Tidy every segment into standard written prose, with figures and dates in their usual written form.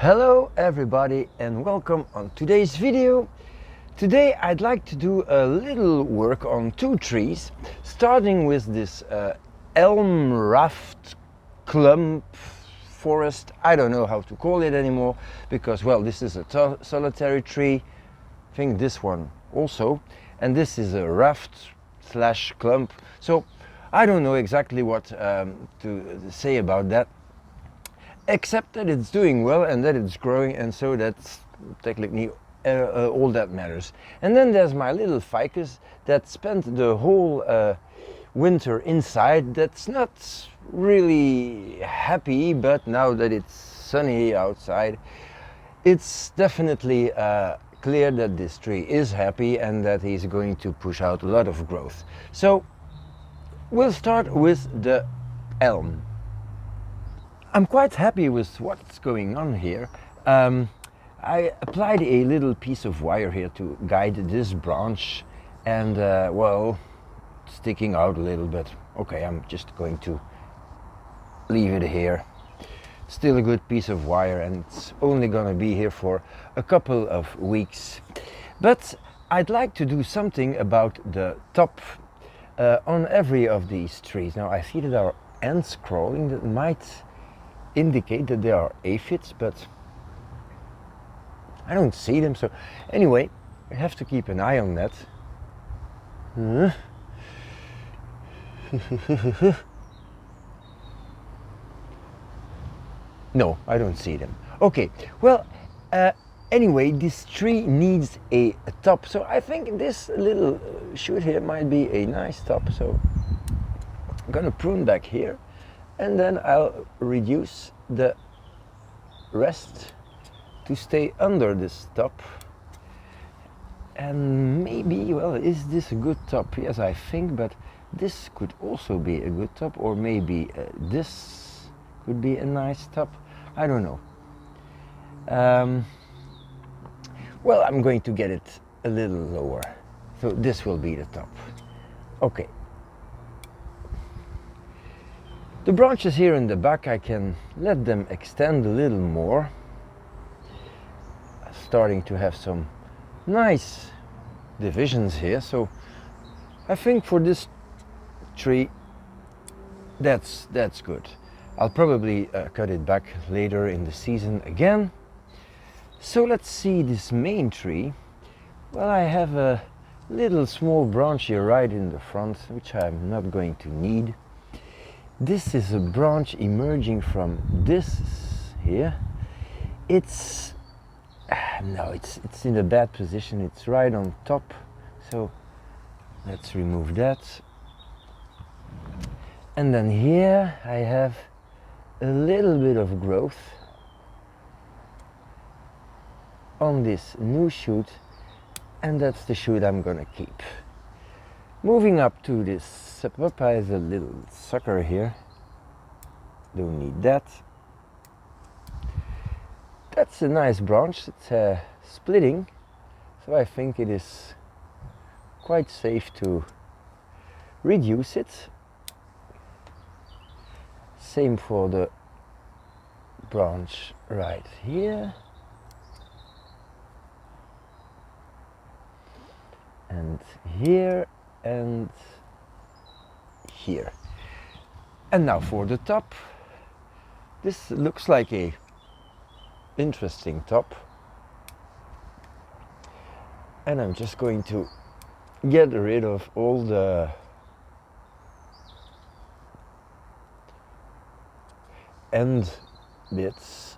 Hello everybody and welcome on today's video. Today I'd like to do a little work on two trees, starting with this elm raft clump forest. I don't know how to call it anymore because, well, this is a solitary tree. I think this one also, and this is a raft slash clump. So I don't know exactly what to say about that, except that it's doing well and that it's growing, and so that's technically all that matters. And then there's my little ficus that spent the whole winter inside. That's not really happy, but now that it's sunny outside, it's definitely clear that this tree is happy and that he's going to push out a lot of growth. So we'll start with the elm. I'm quite happy with what's going on here. I applied a little piece of wire here to guide this branch, and well, sticking out a little bit. Okay, I'm just going to leave it here. Still a good piece of wire, and it's only gonna be here for a couple of weeks. But I'd like to do something about the top on every of these trees. Now I see that there are ants crawling that might indicate that there are aphids, but I don't see them. So anyway, I have to keep an eye on that. No, I don't see them. Okay, well, anyway, this tree needs a top, so I think this little shoot here might be a nice top. So I'm gonna prune back here, and then I'll reduce the rest to stay under this top. And maybe, well, is this a good top? Yes, I think, but this could also be a good top, or maybe this could be a nice top. I don't know. Well, I'm going to get it a little lower, so this will be the top. Okay. The branches here in the back, I can let them extend a little more. Starting to have some nice divisions here, so I think for this tree that's good. I'll probably cut it back later in the season again. So let's see this main tree. Well, I have a little small branch here right in the front, which I'm not going to need. This is a branch emerging from this here. It's no, it's in a bad position. It's right on top, so let's remove that. And then here I have a little bit of growth on this new shoot, and that's the shoot I'm gonna keep. Moving up to this papaya is a little sucker here. Don't need that. That's a nice branch. It's splitting, so I think it is quite safe to reduce it. Same for the branch right here. And here and here. And now for the top. This looks like a interesting top, and I'm just going to get rid of all the end bits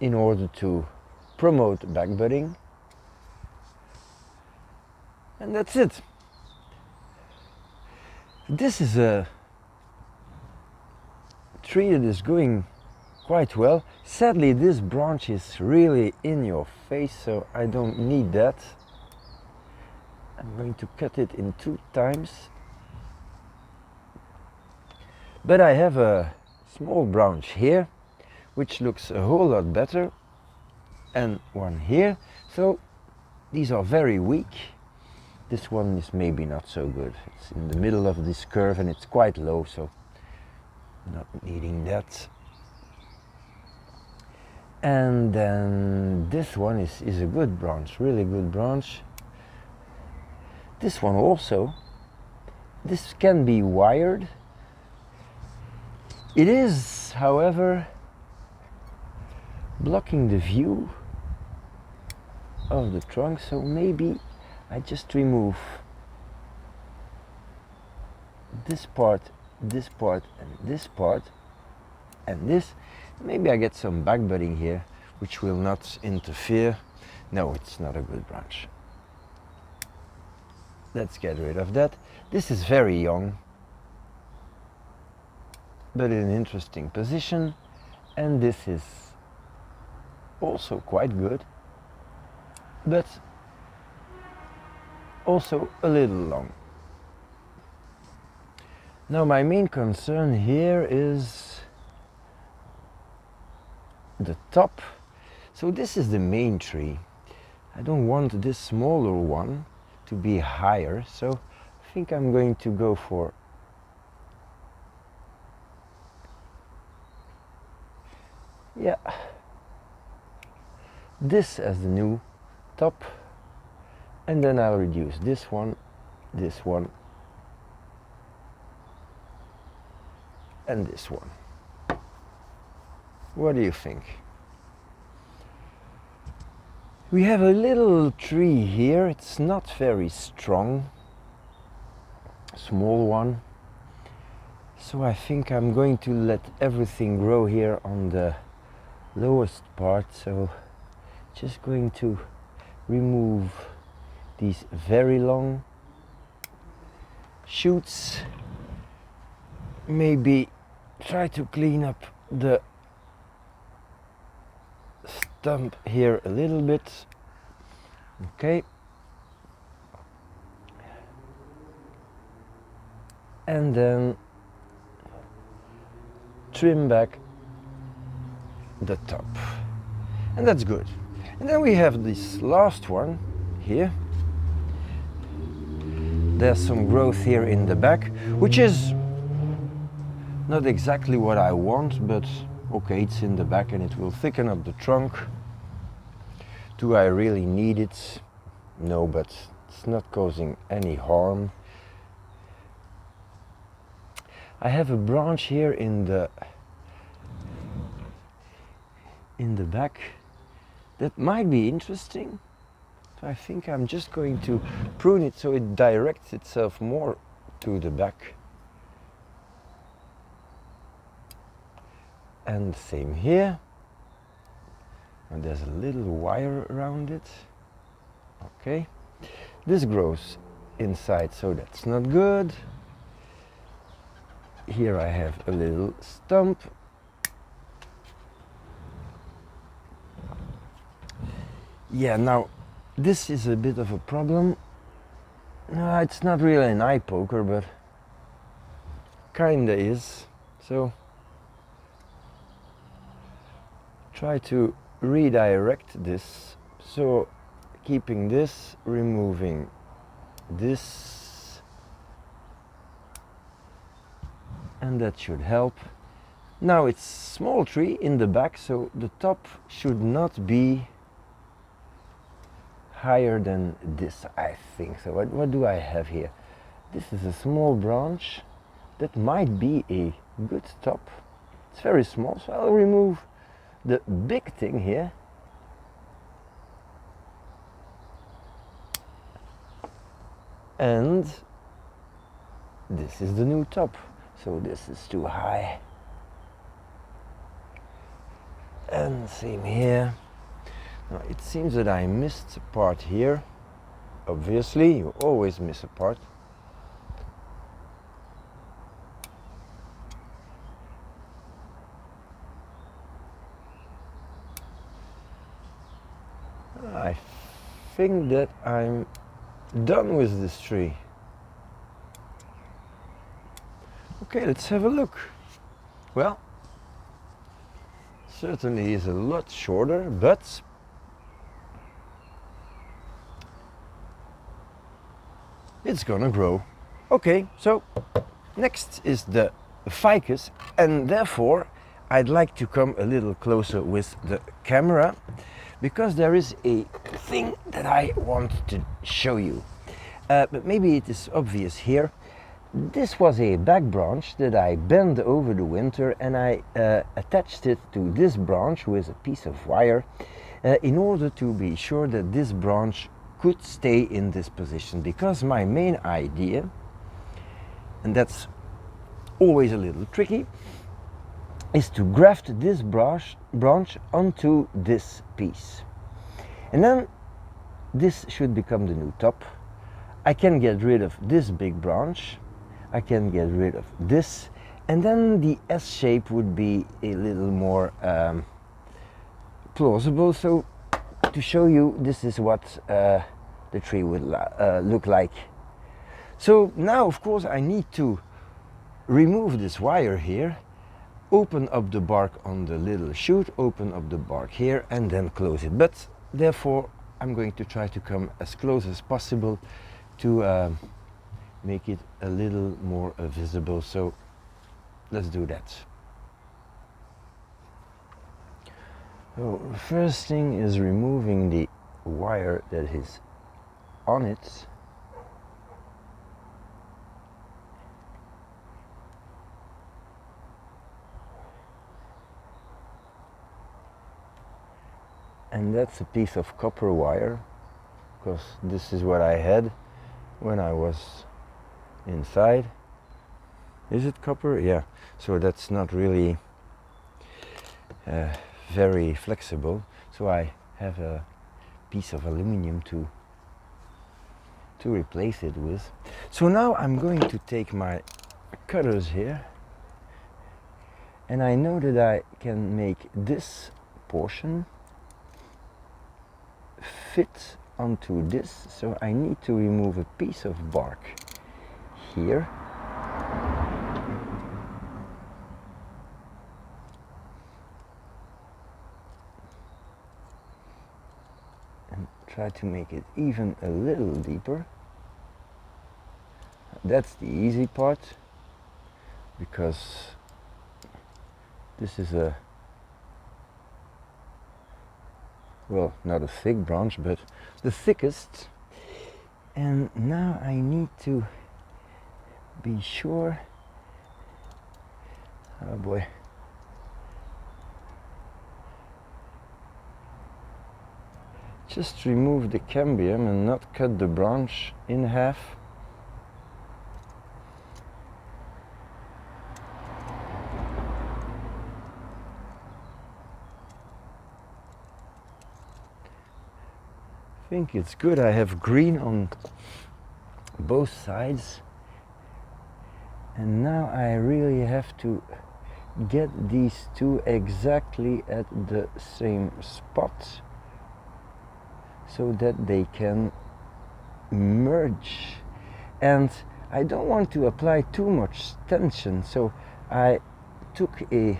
in order to promote backbudding, and that's it. This is a tree that is going quite well. Sadly, this branch is really in your face, so I don't need that. I'm going to cut it in 2 times. But I have a small branch here, which looks a whole lot better, and one here. So these are very weak. This one is maybe not so good. It's in the middle of this curve and it's quite low, so not needing that. And then this one is a good branch, really good branch. This one also. This can be wired. It is, however, blocking the view of the trunk, so maybe I just remove this part, and this part, and this. Maybe I get some back budding here, which will not interfere. No, it's not a good branch. Let's get rid of that. This is very young, but in an interesting position, and this is also quite good, but also a little long. Now my main concern here is the top. So this is the main tree. I don't want this smaller one to be higher, so I think I'm going to go for this as the new top, and then I'll reduce this one, and this one. What do you think? We have a little tree here. It's not very strong, small one, so I think I'm going to let everything grow here on the lowest part. So just going to remove these very long shoots, maybe try to clean up the stump here a little bit. Okay, and then trim back the top, and that's good. And then we have this last one here. There's some growth here in the back, which is not exactly what I want, but okay, it's in the back and it will thicken up the trunk. Do I really need it? No, but it's not causing any harm. I have a branch here in the back that might be interesting. So I think I'm just going to prune it so it directs itself more to the back. And same here. And there's a little wire around it. Okay. This grows inside, so that's not good. Here I have a little stump. Yeah, now this is a bit of a problem. No, it's not really an eye poker, but kinda is. So try to redirect this. So keeping this, removing this, and that should help. Now it's small tree in the back, so the top should not be higher than this, I think. So what do I have here? This is a small branch that might be a good top. It's very small, so I'll remove the big thing here. And this is the new top, so this is too high. And same here. Now it seems that I missed a part here. Obviously, you always miss a part. I think that I'm done with this tree. Okay, let's have a look. Well, certainly is a lot shorter, but it's gonna grow. Okay, so next is the ficus, and therefore I'd like to come a little closer with the camera because there is a thing that I want to show you. But maybe it is obvious here. This was a back branch that I bent over the winter, and I attached it to this branch with a piece of wire in order to be sure that this branch could stay in this position, because my main idea, and that's always a little tricky, is to graft this branch onto this piece. And then this should become the new top. I can get rid of this big branch, I can get rid of this, and then the S shape would be a little more plausible. So to show you, this is what the tree would look like. So now, of course, I need to remove this wire here, open up the bark on the little shoot, open up the bark here, and then close it. But therefore I'm going to try to come as close as possible to make it a little more visible. So let's do that. So the first thing is removing the wire that is on it. And that's a piece of copper wire, because this is what I had when I was inside. Is it copper? Yeah. So that's not really very flexible. So I have a piece of aluminum to replace it with. So now I'm going to take my cutters here, and I know that I can make this portion fit onto this, so I need to remove a piece of bark here. And try to make it even a little deeper. That's the easy part, because this is a, well, not a thick branch, but the thickest. And now I need to be sure, oh boy, just remove the cambium and not cut the branch in half. I think it's good. I have green on both sides, and now I really have to get these two exactly at the same spot so that they can merge. And I don't want to apply too much tension, so I took a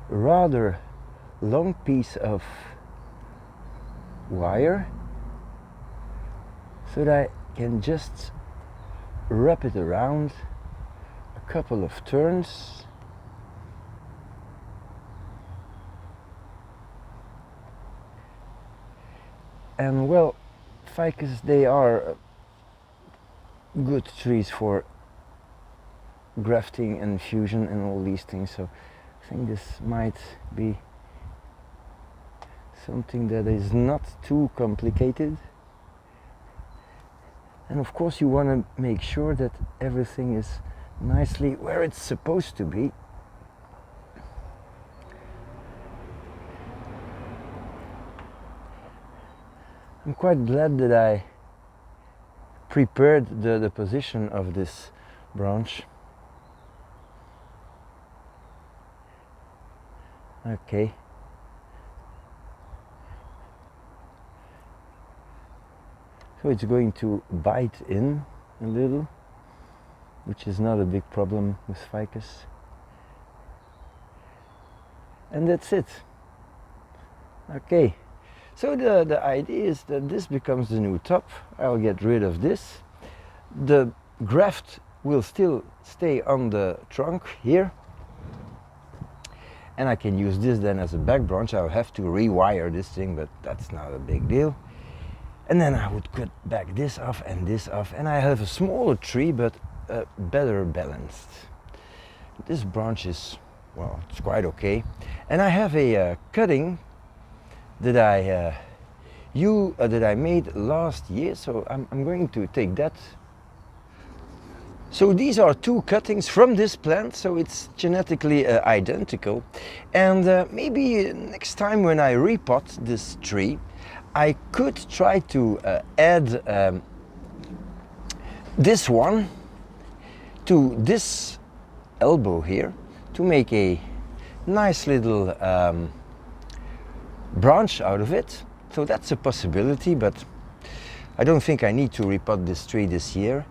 rather long piece of wire so that I can just wrap it around a couple of turns. And well, ficus, they are good trees for grafting and fusion and all these things, so I think this might be something that is not too complicated. And of course you want to make sure that everything is nicely where it's supposed to be. I'm quite glad that I prepared the position of this branch. Okay. So it's going to bite in a little, which is not a big problem with ficus. And that's it. Okay. So the idea is that this becomes the new top. I'll get rid of this. The graft will still stay on the trunk here. and I can use this then as a back branch. I'll have to rewire this thing, but that's not a big deal. And then I would cut back this off, and I have a smaller tree, but better balanced. This branch is, well, it's quite okay. And I have a cutting that I made last year, so I'm going to take that. So these are two cuttings from this plant, so it's genetically identical. And maybe next time when I repot this tree, I could try to add this one to this elbow here to make a nice little branch out of it. So that's a possibility, but I don't think I need to repot this tree this year.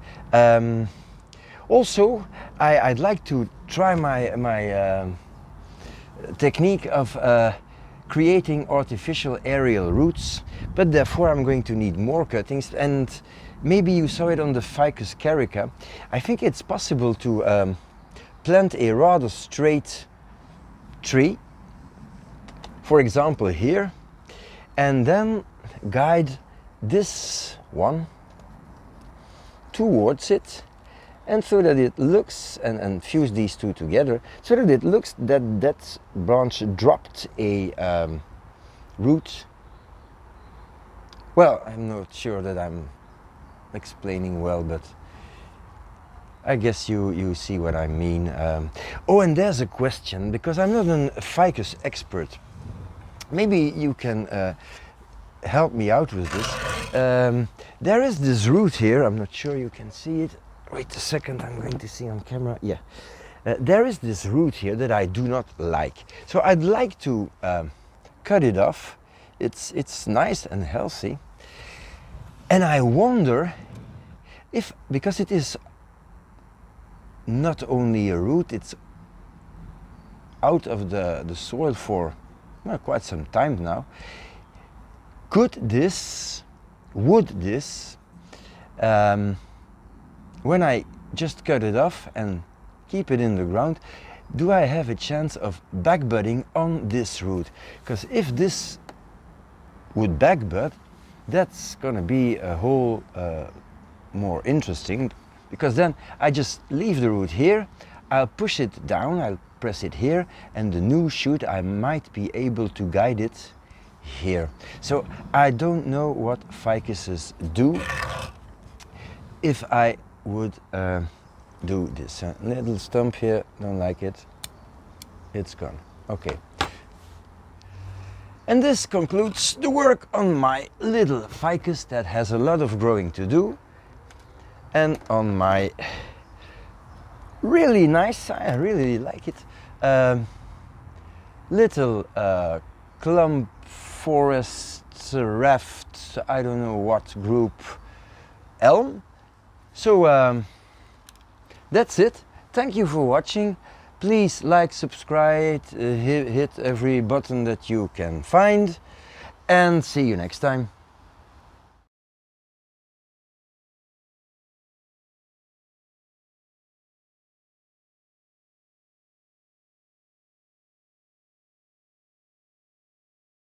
Also, I'd like to try my technique of creating artificial aerial roots, but therefore I'm going to need more cuttings. And maybe you saw it on the ficus carica. I think it's possible to plant a rather straight tree, for example here, and then guide this one towards it, and so that it looks, and fuse these two together, so that it looks that that branch dropped a root. Well, I'm not sure that I'm explaining well, but I guess you see what I mean. Oh, and there's a question, because I'm not a ficus expert. Maybe you can help me out with this. There is this root here, I'm not sure you can see it. Wait a second, I'm going to see on camera. Yeah, there is this root here that I do not like. So I'd like to cut it off. It's nice and healthy. And I wonder if, because it is not only a root, it's out of the soil for, well, quite some time now. Would this, when I just cut it off and keep it in the ground, do I have a chance of backbudding on this root? Because if this would backbud, that's gonna be a whole more interesting, because then I just leave the root here, I'll push it down, I'll press it here, and the new shoot, I might be able to guide it here. So I don't know what ficuses do if I would do this. Little stump here, don't like it, it's gone. Okay. And this concludes the work on my little ficus that has a lot of growing to do, and on my really nice, I really like it, little clump forest raft, I don't know what group, elm. So that's it. Thank you for watching. Please like, subscribe, hit every button that you can find, and see you next time.